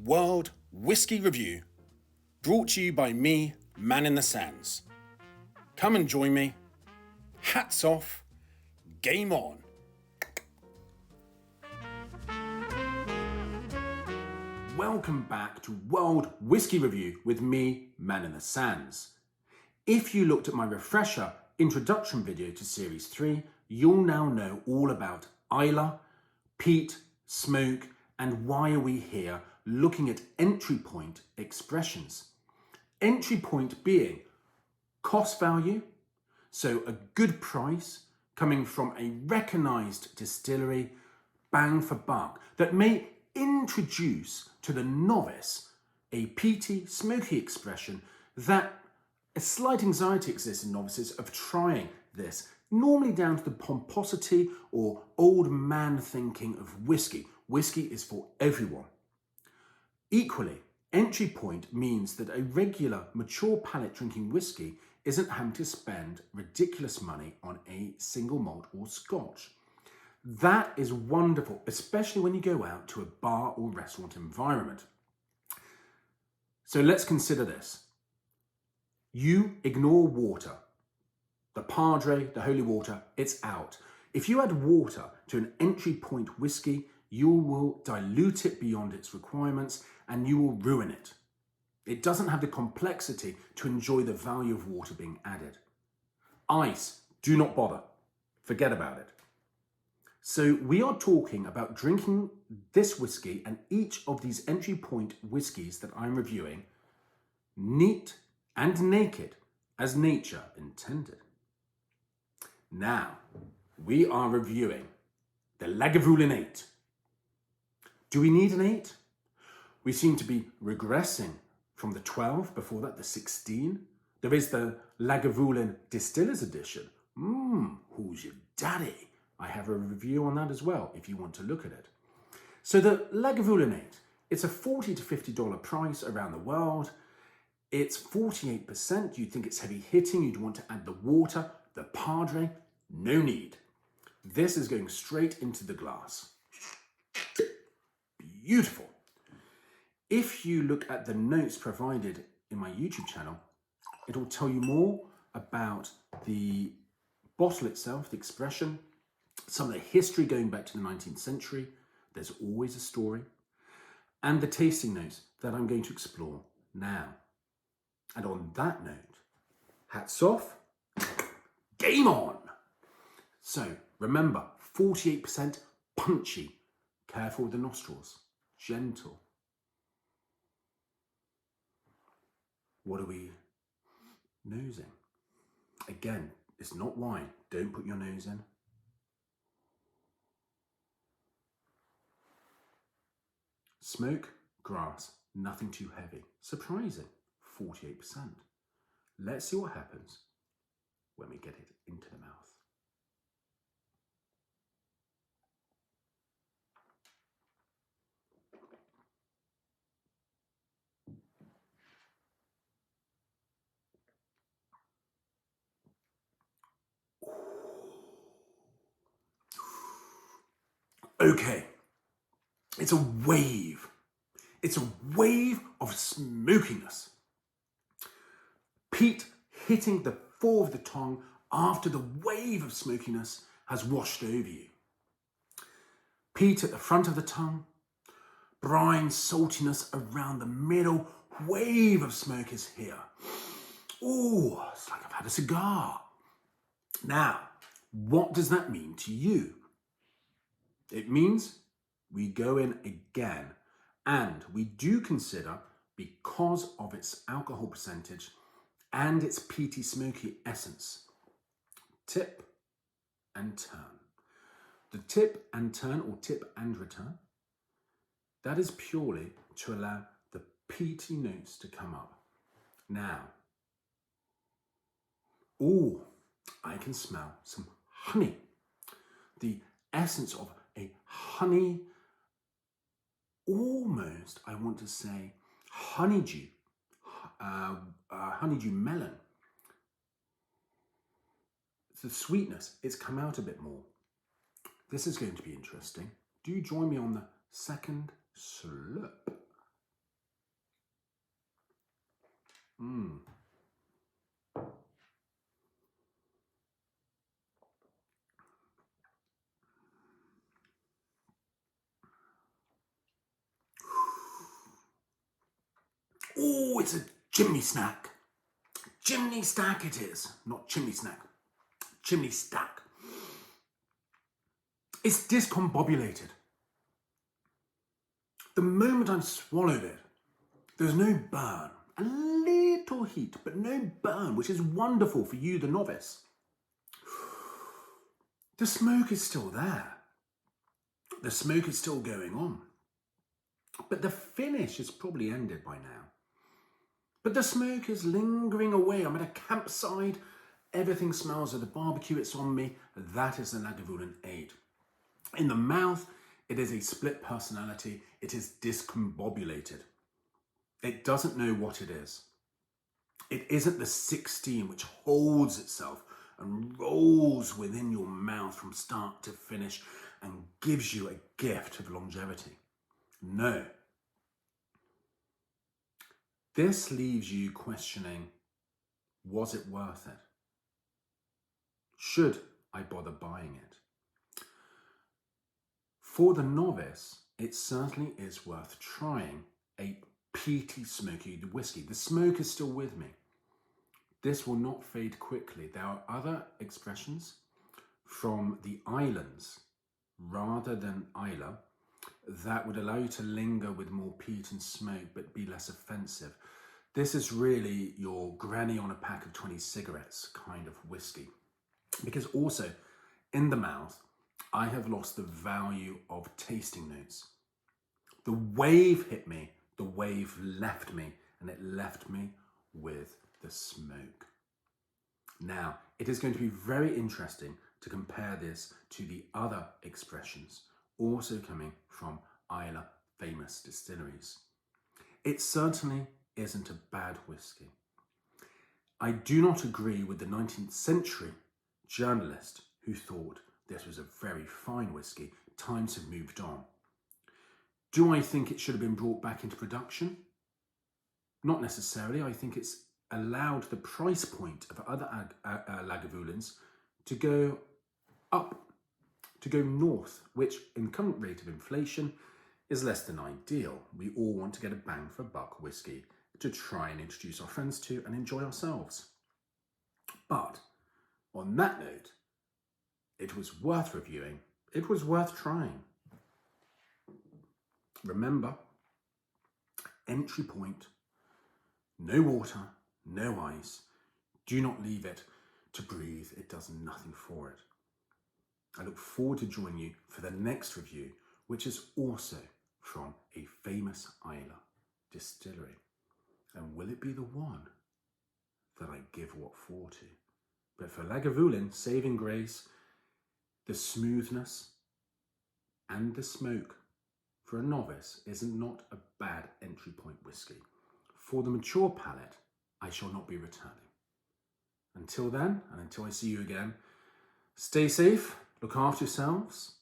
World Whisky Review, brought to you by me, Man in the Sands. Come and join me. Hats off, game on. Welcome back to World Whisky Review with me, Man in the Sands. If you looked at my refresher introduction video to Series 3, you'll now know all about Islay, Peat, smoke, and why are we here looking at entry point expressions. Entry point being cost value, so a good price coming from a recognised distillery, bang for buck, that may introduce to the novice a peaty, smoky expression that a slight anxiety exists in novices of trying this, normally down to the pomposity or old man thinking of whiskey. Whiskey is for everyone. Equally, entry point means that a regular, mature palate drinking whiskey isn't having to spend ridiculous money on a single malt or scotch. That is wonderful, especially when you go out to a bar or restaurant environment. So let's consider this. You ignore water. The Padre, the holy water, it's out. If you add water to an entry point whiskey, you will dilute it beyond its requirements and you will ruin it. It doesn't have the complexity to enjoy the value of water being added. Ice, do not bother. Forget about it. So we are talking about drinking this whiskey and each of these entry point whiskies that I'm reviewing neat and naked as nature intended. Now, we are reviewing the Lagavulin 8. Do we need an 8? We seem to be regressing from the 12, before that the 16. There is the Lagavulin Distillers Edition. Who's your daddy? I have a review on that as well, if you want to look at it. So the Lagavulin 8, it's a $40 to $50 price around the world. It's 48%. You'd think it's heavy hitting. You'd want to add the water, the Padre. No need. This is going straight into the glass. Beautiful. If you look at the notes provided in my YouTube channel, it'll tell you more about the bottle itself, the expression, some of the history going back to the 19th century. There's always a story. And the tasting notes that I'm going to explore now. And on that note, hats off, game on. So remember, 48% punchy. Careful with the nostrils, gentle. What are we nosing? Again, it's not wine. Don't put your nose in. Smoke, grass, nothing too heavy. Surprising, 48%. Let's see what happens when we get it into the mouth. Okay, it's a wave. It's a wave of smokiness. Peat hitting the fore of the tongue after the wave of smokiness has washed over you. Peat at the front of the tongue, brine saltiness around the middle, wave of smoke is here. Oh, it's like I've had a cigar. Now, what does that mean to you? It means we go in again, and we do consider, because of its alcohol percentage and its peaty smoky essence, tip and turn. The tip and turn, or tip and return, that is purely to allow the peaty notes to come up. Now, I can smell some honey. The essence of a honey, almost, I want to say, honeydew melon. The sweetness, it's come out a bit more. This is going to be interesting. Do join me on the second slurp. Mmm. Oh, it's a chimney snack. Chimney stack it is. Not chimney snack. Chimney stack. It's discombobulated. The moment I swallowed it, there's no burn. A little heat, but no burn, which is wonderful for you, the novice. The smoke is still there. The smoke is still going on. But the finish is probably ended by now. But the smoke is lingering away. I'm at a campsite. Everything smells of the barbecue. It's on me. That is the Lagavulin 8. In the mouth, it is a split personality. It is discombobulated. It doesn't know what it is. It isn't the 16 which holds itself and rolls within your mouth from start to finish and gives you a gift of longevity. No. This leaves you questioning, was it worth it? Should I bother buying it? For the novice, it certainly is worth trying a peaty, smoky whiskey. The smoke is still with me. This will not fade quickly. There are other expressions from the islands rather than Islay that would allow you to linger with more peat and smoke but be less offensive. This is really your granny on a pack of 20 cigarettes kind of whiskey. Because also, in the mouth, I have lost the value of tasting notes. The wave hit me, the wave left me, and it left me with the smoke. Now, it is going to be very interesting to compare this to the other expressions also coming from Islay famous distilleries. It certainly isn't a bad whiskey. I do not agree with the 19th century journalist who thought this was a very fine whiskey. Times have moved on. Do I think it should have been brought back into production? Not necessarily. I think it's allowed the price point of other Lagavulins to go up, to go north, which in current rate of inflation is less than ideal. We all want to get a bang for buck whiskey to try and introduce our friends to and enjoy ourselves. But on that note, it was worth reviewing. It was worth trying. Remember, entry point, no water, no ice. Do not leave it to breathe. It does nothing for it. I look forward to joining you for the next review, which is also from a famous Islay distillery. And will it be the one that I give what for to? But for Lagavulin, saving grace, the smoothness and the smoke for a novice is not a bad entry point whiskey. For the mature palate, I shall not be returning. Until then, and until I see you again, stay safe, look after yourselves.